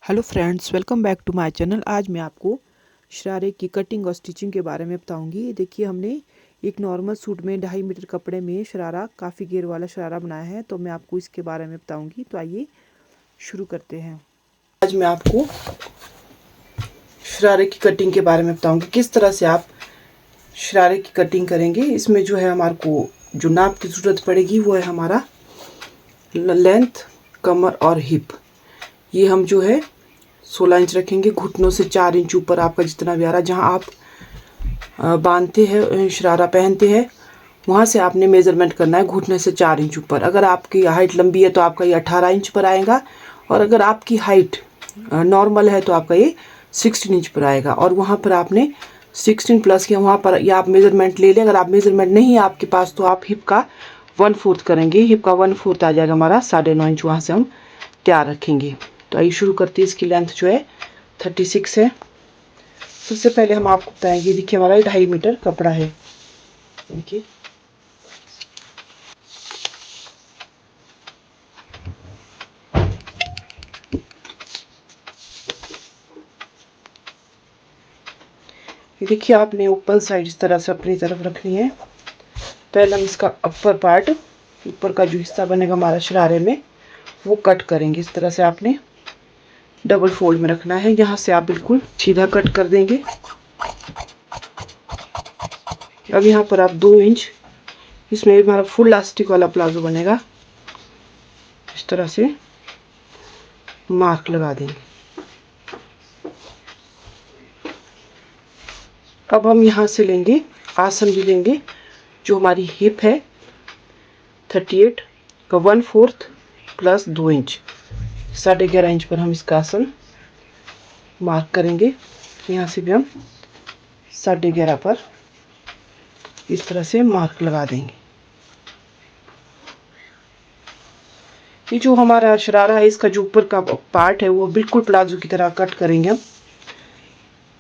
Hello friends, welcome back to my channel. आज मैं आपको शरारे की कटिंग और स्टिचिंग के बारे में बताऊंगी। देखिए, हमने एक नॉर्मल सूट में 2.5 मीटर कपड़े में शरारा, काफ़ी घेर वाला शरारा बनाया है, तो मैं आपको इसके बारे में बताऊंगी। तो आइए शुरू करते हैं। आज मैं आपको शरारे की कटिंग के बारे में बताऊंगी, किस तरह से आप शरारे की कटिंग करेंगे। इसमें जो है हमारे को जो नाप की ज़रूरत पड़ेगी वो है हमारा लेंथ, कमर और हिप। ये हम जो है 16 इंच रखेंगे। घुटनों से 4 इंच ऊपर आपका जितना भी आ रहा है, जहाँ आप बांधते हैं, शरारा पहनते हैं, वहाँ से आपने मेज़रमेंट करना है घुटने से 4 इंच ऊपर। अगर आपकी हाइट लंबी है तो आपका ये 18 इंच पर आएगा, और अगर आपकी हाइट नॉर्मल है तो आपका ये 16 इंच पर आएगा। और वहाँ पर आपने 16 प्लस किया, वहाँ पर या आप मेज़रमेंट ले लें। अगर आप मेज़रमेंट नहीं है आपके पास तो आप हिप का 1/4 करेंगे। हिप का 1/4 आ जाएगा हमारा 9.5 इंच, वहाँ से हम तैयार रखेंगे। तो आइए शुरू करते हैं। इसकी लेंथ जो है 36 है। सबसे पहले हम आपको बताएंगे, देखिए हमारा 2.5 मीटर कपड़ा है। देखिए ये देखिए, आपने ऊपर साइड इस तरह से अपनी तरफ रखनी है। पहले हम इसका अपर पार्ट, ऊपर का जो हिस्सा बनेगा हमारा शरारे में, वो कट करेंगे। इस तरह से आपने डबल फोल्ड में रखना है। यहाँ से आप बिल्कुल सीधा कट कर देंगे। अब यहाँ पर आप 2 इंच, इसमें हमारा फुल लास्टिक वाला प्लाजो बनेगा, इस तरह से मार्क लगा देंगे। अब हम यहाँ से लेंगे आसन भी लेंगे। जो हमारी हिप है 38 का 1/4 प्लस 2 इंच, 11.5 इंच पर हम इसका आसन मार्क करेंगे। यहाँ से भी हम 11.5 पर इस तरह से मार्क लगा देंगे। ये जो हमारा शरारा है, इसका जो ऊपर का पार्ट है वो बिल्कुल प्लाजो की तरह कट करेंगे हम।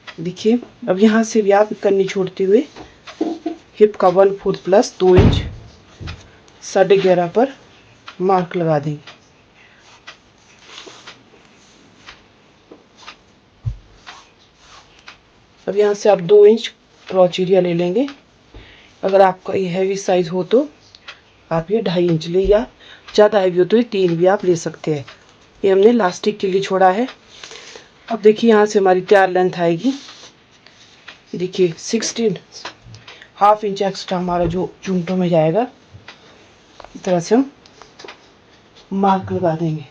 देखिए, अब यहाँ से भी आप कन्नी छोड़ते हुए हिप का 1/4 प्लस 2 इंच 11.5 पर मार्क लगा देंगे। अब यहाँ से आप 2 इंच क्रॉच एरिया ले लेंगे। अगर आपका ये हैवी साइज हो तो आप ये 2.5 इंच ले, या ज़्यादा हैवी हो तो ये 3 भी आप ले सकते हैं। ये हमने लास्टिक के लिए छोड़ा है। अब देखिए, यहाँ से हमारी तैयार लेंथ आएगी, देखिए 16, ½ इंच एक्स्ट्रा हमारा जो चूंटों में जाएगा। इस तरह से हम मार्क लगा देंगे।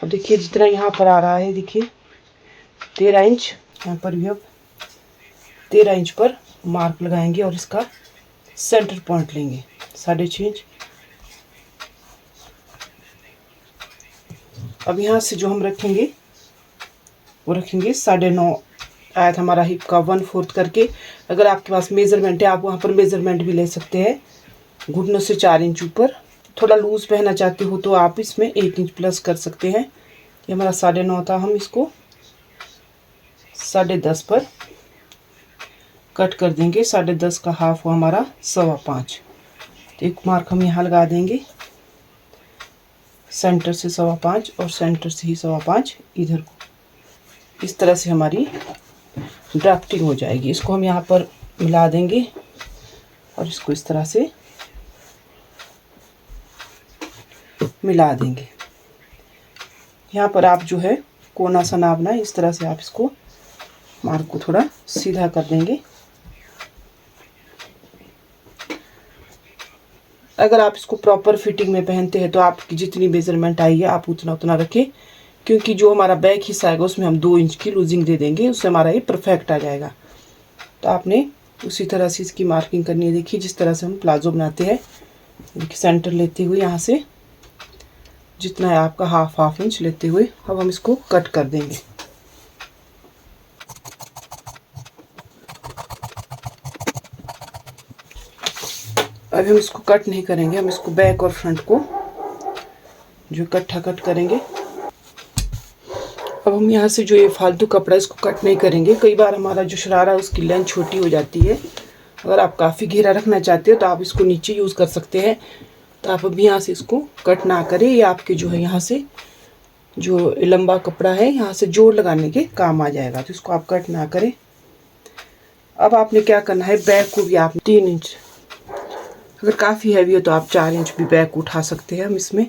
अब देखिए, जितना यहाँ पर आ रहा है, देखिए 13 इंच, यहाँ पर भी अब 13 इंच पर मार्क लगाएंगे और इसका सेंटर पॉइंट लेंगे 6.5 इंच। अब यहाँ से जो हम रखेंगे वो रखेंगे 9.5 आया था हमारा हिप का 1/4 करके। अगर आपके पास मेज़रमेंट है आप वहाँ पर मेज़रमेंट भी ले सकते हैं। घुटनों से 4 इंच ऊपर, थोड़ा लूज़ पहनना चाहते हो तो आप इसमें 1 इंच प्लस कर सकते हैं। ये हमारा 9.5 था, हम इसको 10.5 पर कट कर देंगे। 10.5 का हाफ हुआ हमारा 5.25। तो एक मार्क हम यहाँ लगा देंगे, सेंटर से 5.25 और सेंटर से ही 5.25 इधर को। इस तरह से हमारी ड्राफ्टिंग हो जाएगी। इसको हम यहाँ पर मिला देंगे और इसको इस तरह से मिला देंगे। यहाँ पर आप जो है कोना सा नापना है, इस तरह से आप इसको मार्क को थोड़ा सीधा कर देंगे। अगर आप इसको प्रॉपर फिटिंग में पहनते हैं तो आपकी जितनी मेजरमेंट आई है आप उतना उतना रखें, क्योंकि जो हमारा बैक हिस्सा आएगा उसमें हम 2 इंच की लूजिंग दे देंगे, उससे हमारा ये परफेक्ट आ जाएगा। तो आपने उसी तरह से इसकी मार्किंग करनी है। देखिए, जिस तरह से हम प्लाजो बनाते हैं, देखिए सेंटर लेते हुए यहाँ से जितना है आपका ½ इंच लेते हुए अब हम इसको कट कर देंगे। अब हम इसको कट नहीं करेंगे, हम इसको बैक और फ्रंट को जो इकट्ठा कट करेंगे। अब हम यहाँ से जो ये फालतू कपड़ा इसको कट नहीं करेंगे। कई बार हमारा जो शरारा है उसकी लेंथ छोटी हो जाती है। अगर आप काफ़ी घेरा रखना चाहते हो तो आप इसको नीचे यूज़ कर सकते हैं। तो आप अभी यहाँ से इसको कट ना करें, ये आपके जो है यहाँ से जो लंबा कपड़ा है यहाँ से जोड़ लगाने के काम आ जाएगा, तो इसको आप कट ना करें। अब आपने क्या करना है, बैक को भी आप 3 इंच, अगर काफ़ी हैवी हो तो आप 4 इंच भी बैक उठा सकते हैं। हम इसमें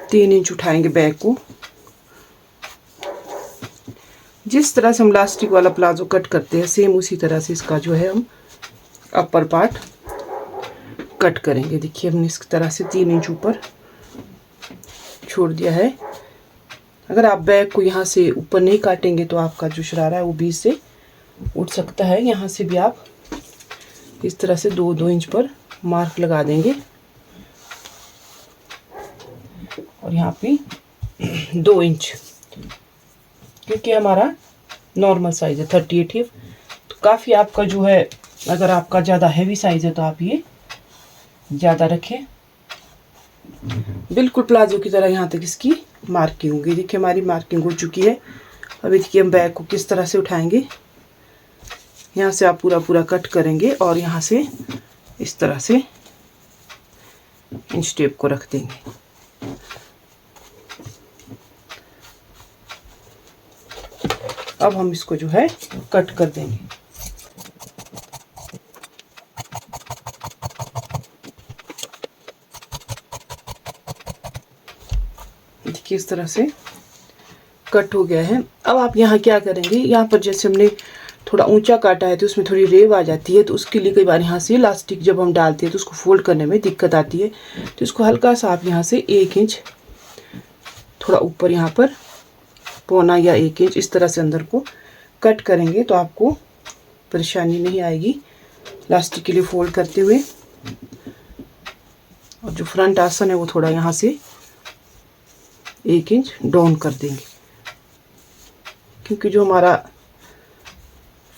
3 इंच उठाएंगे बैक को। जिस तरह से हम लास्टिक वाला प्लाजो कट करते हैं सेम उसी तरह से इसका जो है हम अपर पार्ट कट करेंगे। देखिए हमने इस तरह से 3 इंच ऊपर छोड़ दिया है। अगर आप बैक को यहाँ से ऊपर नहीं काटेंगे तो आपका जो शरारा है वो बीच से उठ सकता है। यहाँ से भी आप इस तरह से 2-2 इंच पर मार्क लगा देंगे और यहाँ पे 2 इंच, क्योंकि हमारा नॉर्मल साइज़ है 38 हिप, तो काफ़ी आपका जो है, अगर आपका ज़्यादा हैवी साइज़ है तो आप ये ज़्यादा रखें। बिल्कुल प्लाजो की तरह यहाँ तक इसकी मार्किंग होगी। देखिए हमारी मार्किंग हो चुकी है। अभी देखिए हम बैक को किस तरह से उठाएंगे। यहाँ से आप पूरा कट करेंगे और यहाँ से इस तरह से इंच टेप को रख देंगे। अब हम इसको जो है कट कर देंगे। देखिए इस तरह से कट हो गया है। अब आप यहाँ क्या करेंगे, यहाँ पर जैसे हमने थोड़ा ऊंचा काटा है तो उसमें थोड़ी रेव आ जाती है, तो उसके लिए कई बार यहाँ से इलास्टिक जब हम डालते हैं तो उसको फोल्ड करने में दिक्कत आती है। तो इसको हल्का सा आप यहाँ से 1 इंच थोड़ा ऊपर यहाँ पर 1.25 या 1 इंच इस तरह से अंदर को कट करेंगे तो आपको परेशानी नहीं आएगी इलास्टिक के लिए फोल्ड करते हुए। और जो फ्रंट आसन है वो थोड़ा यहाँ से 1 इंच डाउन कर देंगे, क्योंकि जो हमारा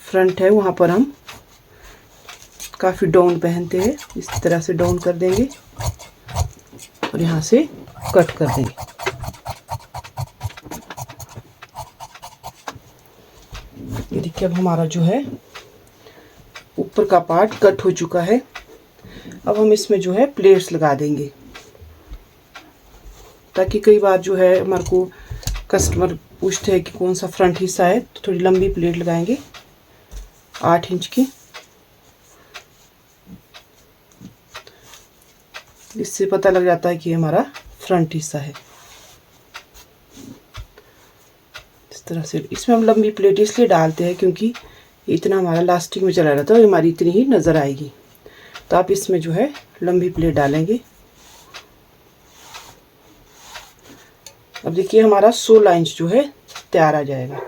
फ्रंट है वहाँ पर हम काफ़ी डाउन पहनते हैं। इस तरह से डाउन कर देंगे और यहाँ से कट कर देंगे। ये देखिए अब हमारा जो है ऊपर का पार्ट कट हो चुका है। अब हम इसमें जो है प्लेट्स लगा देंगे, ताकि कई बार जो है हमारे को कस्टमर पूछते हैं कि कौन सा फ्रंट हिस्सा है, तो थोड़ी लंबी प्लेट लगाएंगे 8 इंच की। इससे पता लग जाता है कि हमारा फ्रंट हिस्सा है। इस तरह से इसमें हम लंबी प्लेट इसलिए डालते हैं क्योंकि इतना हमारा लास्टिक में चला रहता है और हमारी इतनी ही नज़र आएगी। तो आप इसमें जो है लंबी प्लेट डालेंगे। अब देखिए हमारा 16 इंच जो है तैयार आ जाएगा।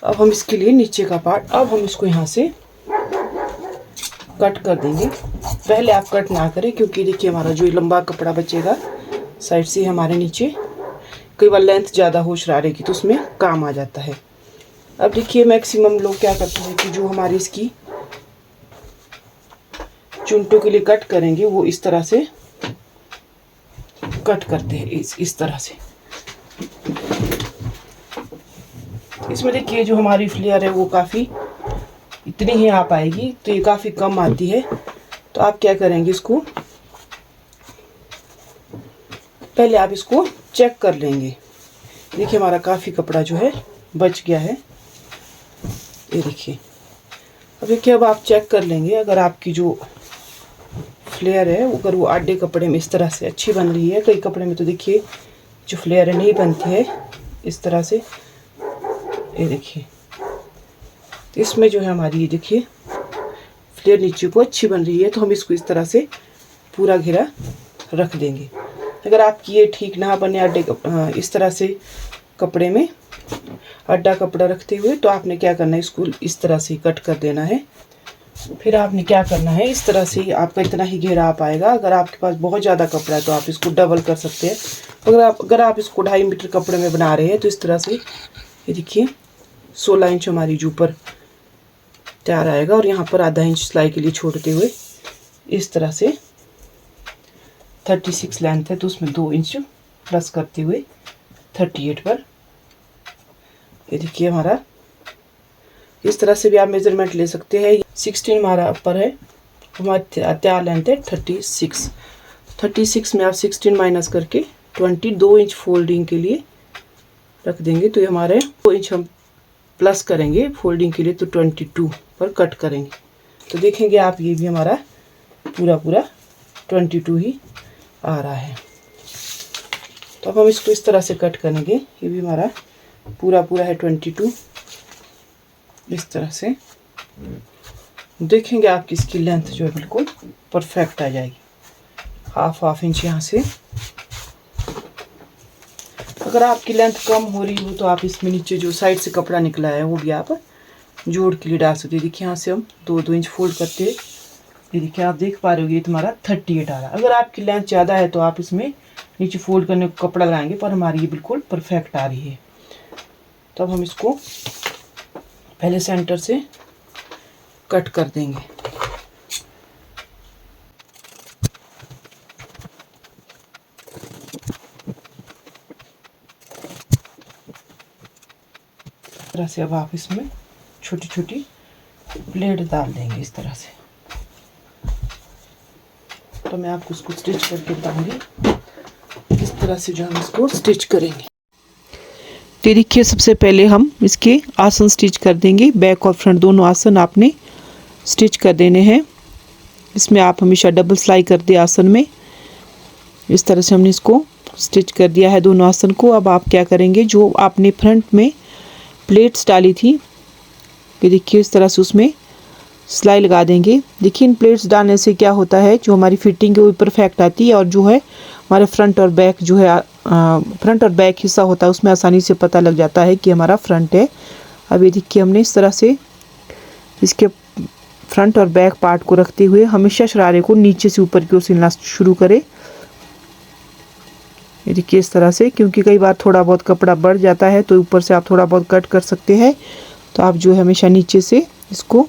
अब हम इसके लिए नीचे का पार्ट, अब हम इसको यहाँ से कट कर देंगे। पहले आप कट ना करें, क्योंकि देखिए हमारा जो लंबा कपड़ा बचेगा साइड से हमारे नीचे, कई बार लेंथ ज़्यादा हो शरारे की तो उसमें काम आ जाता है। अब देखिए मैक्सिमम लोग क्या करते हैं कि जो हमारी इसकी चुंटों के लिए कट करेंगे वो इस तरह से कट करते हैं, इस तरह से। इसमें देखिए जो हमारी फ्लेयर है वो काफ़ी इतनी ही आ पाएगी, तो ये काफ़ी कम आती है। तो आप क्या करेंगे, इसको पहले आप इसको चेक कर लेंगे। देखिए हमारा काफ़ी कपड़ा जो है बच गया है, ये देखिए। अब देखिए अब आप चेक कर लेंगे, अगर आपकी जो फ्लेयर है अगर वो आधे कपड़े में इस तरह से अच्छी बन रही है। कई कपड़े में तो देखिए जो फ्लेयर है नहीं बनती है इस तरह से, ये देखिए। तो इसमें जो है हमारी ये देखिए फ्लेयर नीचे को अच्छी बन रही है, तो हम इसको इस तरह से पूरा घेरा रख देंगे। अगर आपकी ये ठीक ना बने आधे इस तरह से कपड़े में आधा कपड़ा रखते हुए, तो आपने क्या करना है, इसको इस तरह से कट कर देना है। फिर आपने क्या करना है, इस तरह से आपका इतना ही घेरा आ पाएगा। अगर आपके पास बहुत ज़्यादा कपड़ा है तो आप इसको डबल कर सकते हैं। अगर आप इसको 2.5 मीटर कपड़े में बना रहे हैं तो इस तरह से ये देखिए 16 इंच हमारी जो ऊपर तैयार आएगा, और यहाँ पर आधा इंच सिलाई के लिए छोड़ते हुए इस तरह से 36 लेंथ है तो उसमें 2 इंच प्लस करते हुए 38 पर, ये देखिए हमारा इस तरह से भी आप मेजरमेंट ले सकते हैं। 16 हमारा अपर है, हमारा तैयार लेंथ है 36। 36 में आप 16 माइनस करके 22 इंच फोल्डिंग के लिए रख देंगे। तो ये हमारे 2 इंच हम प्लस करेंगे फोल्डिंग के लिए, तो 22 पर कट करेंगे। तो देखेंगे आप ये भी हमारा पूरा 22 ही आ रहा है। तो अब हम इसको इस तरह से कट करेंगे। ये भी हमारा पूरा है 22, इस तरह से देखेंगे आप इसकी लेंथ जो है बिल्कुल परफेक्ट आ जाएगी। हाफ इंच यहाँ से। अगर आपकी लेंथ कम हो रही हो तो आप इसमें नीचे जो साइड से कपड़ा निकला है वो भी आप जोड़ के लिए डाल सकते हैं। देखिए यहाँ से हम 2 इंच फोल्ड करते हैं। ये देखिए आप देख पा रहे हो ये तुम्हारा 38 आ रहा है। अगर आपकी लेंथ ज़्यादा है तो आप इसमें नीचे फोल्ड करने को कपड़ा लगाएंगे, पर हमारी ये बिल्कुल परफेक्ट आ रही है। तो अब हम इसको पहले सेंटर से कट कर देंगे। इस तरह से अब आप इसमें छोटी छोटी प्लेट डाल देंगे इस तरह से। तो मैं आपको इसको स्टिच करके बताऊंगी इस तरह से जो हम इसको स्टिच करेंगे। तो देखिए सबसे पहले हम इसके आसन स्टिच कर देंगे। बैक और फ्रंट दोनों आसन आपने स्टिच कर देने हैं। इसमें आप हमेशा डबल सिलाई कर दे आसन में। इस तरह से हमने इसको स्टिच कर दिया है दोनों आसन को। अब आप क्या करेंगे, जो आपने फ्रंट में प्लेट्स डाली थी, ये देखिए इस तरह से उसमें सिलाई लगा देंगे। देखिए इन प्लेट्स डालने से क्या होता है, जो हमारी फिटिंग है वो परफेक्ट आती है, और जो है हमारे फ्रंट और बैक जो है फ्रंट और बैक हिस्सा होता है उसमें आसानी से पता लग जाता है कि हमारा फ्रंट है। अब ये देखिए हमने इस तरह से इसके फ्रंट और बैक पार्ट को रखते हुए हमेशा शरारे को नीचे से ऊपर की ओर सिलना शुरू करें। ये देखिए इस तरह से, क्योंकि कई बार थोड़ा बहुत कपड़ा बढ़ जाता है तो ऊपर से आप थोड़ा बहुत कट कर सकते हैं। तो आप जो है हमेशा नीचे से इसको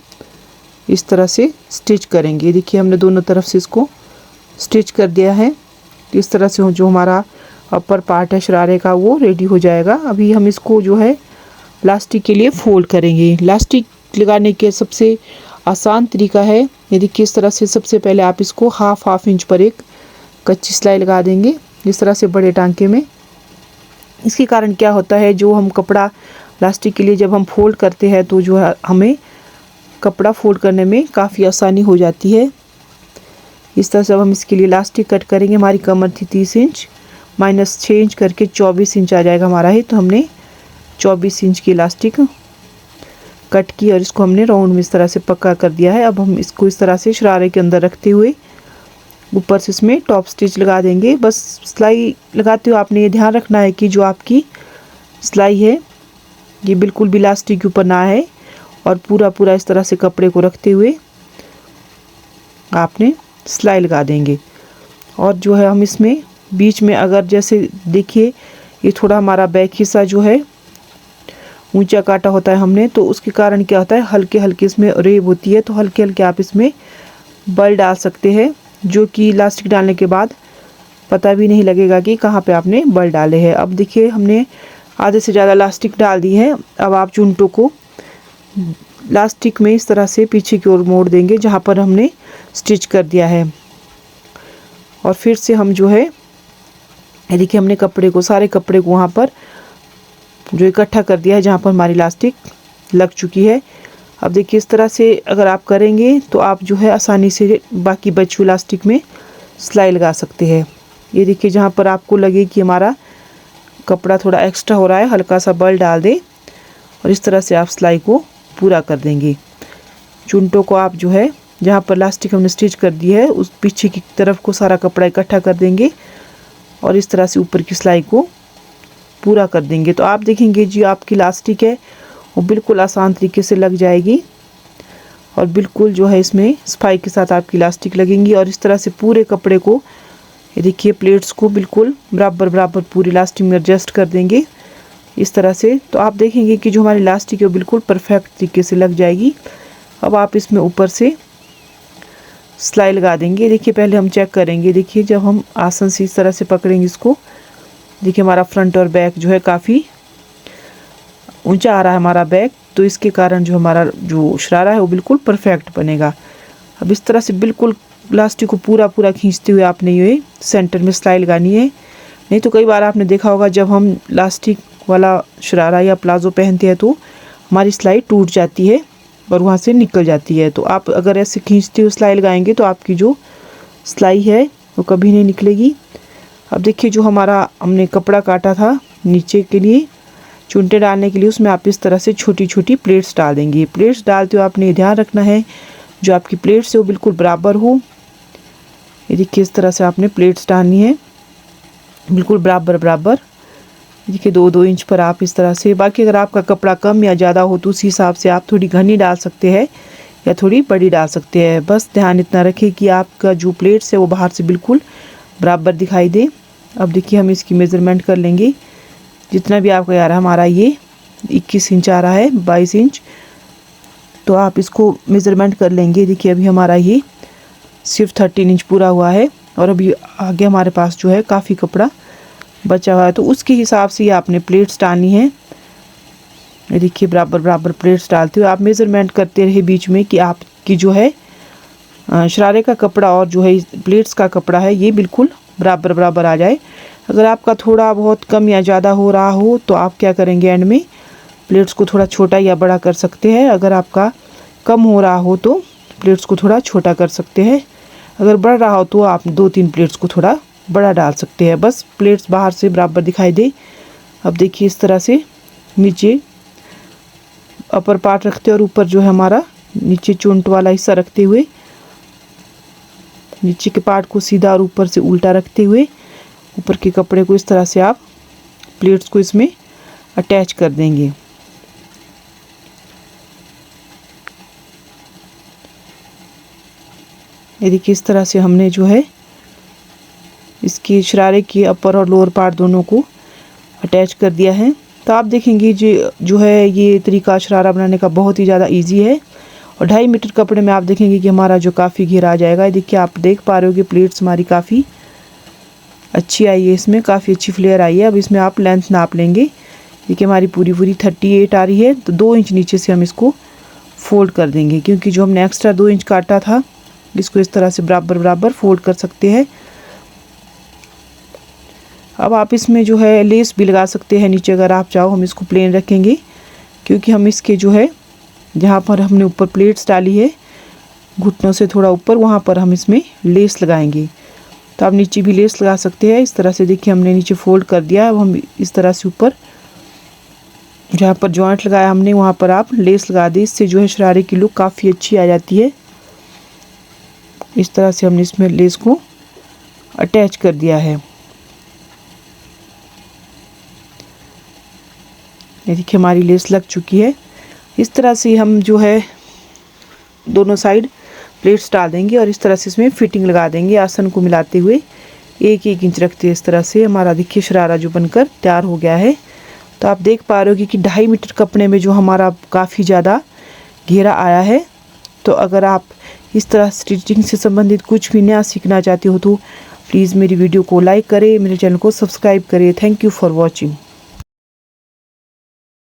इस तरह से स्टिच करेंगे। देखिए हमने दोनों तरफ से इसको स्टिच कर दिया है। इस तरह से जो हमारा अपर पार्ट है शरारे का वो रेडी हो जाएगा। अभी हम इसको जो है लास्टिक के लिए फोल्ड करेंगे। लास्टिक लगाने के सबसे आसान तरीका है, ये देखिए इस तरह से सबसे पहले आप इसको हाफ इंच पर एक कच्ची सिलाई लगा देंगे इस तरह से बड़े टांके में। इसके कारण क्या होता है, जो हम कपड़ा लास्टिक के लिए जब हम फोल्ड करते हैं तो जो है हमें कपड़ा फोल्ड करने में काफ़ी आसानी हो जाती है। इस तरह से अब हम इसके लिए लास्टिक कट करेंगे। हमारी कमर थी 30 इंच, माइनस 6 इंच करके 24 इंच आ जाएगा हमारा है। तो हमने 24 इंच की लास्टिक कट की और इसको हमने राउंड में इस तरह से पक्का कर दिया है। अब हम इसको इस तरह से शरारे के अंदर रखते हुए ऊपर से इसमें टॉप स्टिच लगा देंगे। बस सिलाई लगाते हुए आपने ये ध्यान रखना है कि जो आपकी सिलाई है ये बिल्कुल भी लास्टिक के ऊपर ना है, और पूरा इस तरह से कपड़े को रखते हुए आपने सिलाई लगा देंगे। और जो है हम इसमें बीच में अगर जैसे देखिए ये थोड़ा हमारा बैक हिस्सा जो है ऊंचा काटा होता है हमने, तो उसके कारण क्या होता है हल्के हल्के इसमें रेब होती है। तो हल्के हल्के आप इसमें बल डाल सकते हैं, जो कि इलास्टिक डालने के बाद पता भी नहीं लगेगा कि कहाँ पे आपने बल डाले हैं। अब देखिए हमने आधे से ज़्यादा इलास्टिक डाल दी है। अब आप चुनटों को लास्टिक में इस तरह से पीछे की ओर मोड़ देंगे जहाँ पर हमने स्टिच कर दिया है। और फिर से हम जो है देखिए हमने कपड़े को सारे कपड़े को वहाँ पर जो इकट्ठा कर दिया है जहाँ पर हमारी लास्टिक लग चुकी है। अब देखिए इस तरह से अगर आप करेंगे तो आप जो है आसानी से बाकी बची हुई लास्टिक में सिलाई लगा सकते हैं। ये देखिए जहाँ पर आपको लगे कि हमारा कपड़ा थोड़ा एक्स्ट्रा हो रहा है, हल्का सा बल डाल दें और इस तरह से आप सिलाई को पूरा कर देंगे। चुनटों को आप जो है जहाँ पर लास्टिक हमने स्टिच कर दी है उस पीछे की तरफ को सारा कपड़ा इकट्ठा कर देंगे और इस तरह से ऊपर की सिलाई को पूरा कर देंगे। तो आप देखेंगे जी आपकी लास्टिक है वो बिल्कुल आसान तरीके से लग जाएगी और बिल्कुल जो है इसमें सफाई के साथ आपकी लास्टिक लगेंगी। और इस तरह से पूरे कपड़े को ये देखिए प्लेट्स को बिल्कुल बराबर पूरी लास्टिक में एडजस्ट कर देंगे इस तरह से। तो आप देखेंगे कि जो हमारी लास्टिक है वो बिल्कुल परफेक्ट तरीके से लग जाएगी। अब आप इसमें ऊपर से सिलाई लगा देंगे। देखिए पहले हम चेक करेंगे, देखिए जब हम आसन से इस तरह से पकड़ेंगे इसको, देखिए हमारा फ्रंट और बैक जो है काफ़ी ऊंचा आ रहा है हमारा बैक, तो इसके कारण जो हमारा जो शरारा है वो बिल्कुल परफेक्ट बनेगा। अब इस तरह से बिल्कुल इलास्टिक को पूरा पूरा खींचते हुए आपने ये सेंटर में सिलाई लगानी है। नहीं तो कई बार आपने देखा होगा जब हम इलास्टिक वाला शरारा या प्लाजो पहनते हैं तो हमारी सिलाई टूट जाती है और वहाँ से निकल जाती है। तो आप अगर ऐसे खींचते हुए सिलाई लगाएंगे तो आपकी जो सिलाई है वो कभी नहीं निकलेगी। अब देखिए जो हमारा हमने कपड़ा काटा था नीचे के लिए चुनटे डालने के लिए, उसमें आप इस तरह से छोटी छोटी प्लेट्स डाल देंगे। प्लेट्स डालते हुए आपने ध्यान रखना है जो आपकी प्लेट्स है वो बिल्कुल बराबर हो। ये देखिए इस तरह से आपने प्लेट्स डालनी है बिल्कुल बराबर बराबर। देखिए 2-2 इंच पर आप इस तरह से। बाकी अगर आपका कपड़ा कम या ज़्यादा हो तो उसी हिसाब से आप थोड़ी घनी डाल सकते हैं या थोड़ी बड़ी डाल सकते हैं। बस ध्यान इतना रखें कि आपका जो प्लेट्स है वो बाहर से बिल्कुल बराबर दिखाई दे। अब देखिए हम इसकी मेज़रमेंट कर लेंगे। जितना भी आपका यार हमारा ये 21 इंच आ रहा है, 22 इंच, तो आप इसको मेज़रमेंट कर लेंगे। देखिए अभी हमारा ये सिर्फ 13 इंच पूरा हुआ है और अभी आगे हमारे पास जो है काफ़ी कपड़ा बचा हुआ है, तो उसके हिसाब से आपने प्लेट्स डालनी है। देखिए बराबर बराबर प्लेट्स डालते हुए आप मेज़रमेंट करते रहे बीच में कि आपकी जो है शरारे का कपड़ा और जो है प्लेट्स का कपड़ा है ये बिल्कुल बराबर बराबर आ जाए। अगर आपका थोड़ा बहुत कम या ज़्यादा हो रहा हो तो आप क्या करेंगे, एंड में प्लेट्स को थोड़ा छोटा या बड़ा कर सकते हैं। अगर आपका कम हो रहा हो तो प्लेट्स को थोड़ा छोटा कर सकते हैं। अगर बढ़ रहा हो तो आप 2-3 प्लेट्स को थोड़ा बड़ा डाल सकते हैं। बस प्लेट्स बाहर से बराबर दिखाई दे। अब देखिए इस तरह से नीचे अपर पार्ट रखते हैं और ऊपर जो है हमारा नीचे चुंट वाला हिस्सा रखते हुए नीचे के पार्ट को सीधा और ऊपर से उल्टा रखते हुए ऊपर के कपड़े को इस तरह से आप प्लेट्स को इसमें अटैच कर देंगे। ये देखिए इस तरह से हमने जो है इसकी शरारे की अपर और लोअर पार्ट दोनों को अटैच कर दिया है। तो आप देखेंगे जो है ये तरीका शरारा बनाने का बहुत ही ज़्यादा इजी है और 2.5 मीटर कपड़े में आप देखेंगे कि हमारा जो काफ़ी घेरा आ जाएगा। देखिए आप देख पा रहे हो कि प्लेट्स हमारी काफ़ी अच्छी आई है, इसमें काफ़ी अच्छी फ्लेयर आई है। अब इसमें आप लेंथ नाप लेंगे। देखिए हमारी पूरी 38 आ रही है, तो 2 इंच नीचे से हम इसको फोल्ड कर देंगे क्योंकि जो हमने एक्स्ट्रा 2 इंच काटा था इसको इस तरह से बराबर बराबर फोल्ड कर सकते हैं। अब आप इसमें जो है लेस भी लगा सकते हैं नीचे अगर आप चाहो। हम इसको प्लेन रखेंगे क्योंकि हम इसके जो है जहाँ पर हमने ऊपर प्लेट्स डाली है घुटनों से थोड़ा ऊपर वहाँ पर हम इसमें लेस लगाएंगे। तो आप नीचे भी लेस लगा सकते हैं इस तरह से। देखिए हमने नीचे फोल्ड कर दिया। अब हम इस तरह से ऊपर जहाँ पर जॉइंट लगाया हमने वहाँ पर आप लेस लगा दी। इससे जो है शरारे की लुक काफ़ी अच्छी आ जाती है। इस तरह से हमने इसमें लेस को अटैच कर दिया है। ये देखिए हमारी लेस लग चुकी है। इस तरह से हम जो है दोनों साइड प्लेट्स डाल देंगे और इस तरह से इसमें फिटिंग लगा देंगे आसन को मिलाते हुए 1-1 इंच रखते हैं। इस तरह से हमारा देखिए शरारा जो बनकर तैयार हो गया है। तो आप देख पा रहे हो कि 2.5 मीटर कपड़े में जो हमारा काफ़ी ज़्यादा घेरा आया है। तो अगर आप इस तरह स्टिचिंग से संबंधित कुछ भी नया सीखना चाहते हो तो प्लीज़ मेरी वीडियो को लाइक करें, मेरे चैनल को सब्सक्राइब करें। Thank you for watching.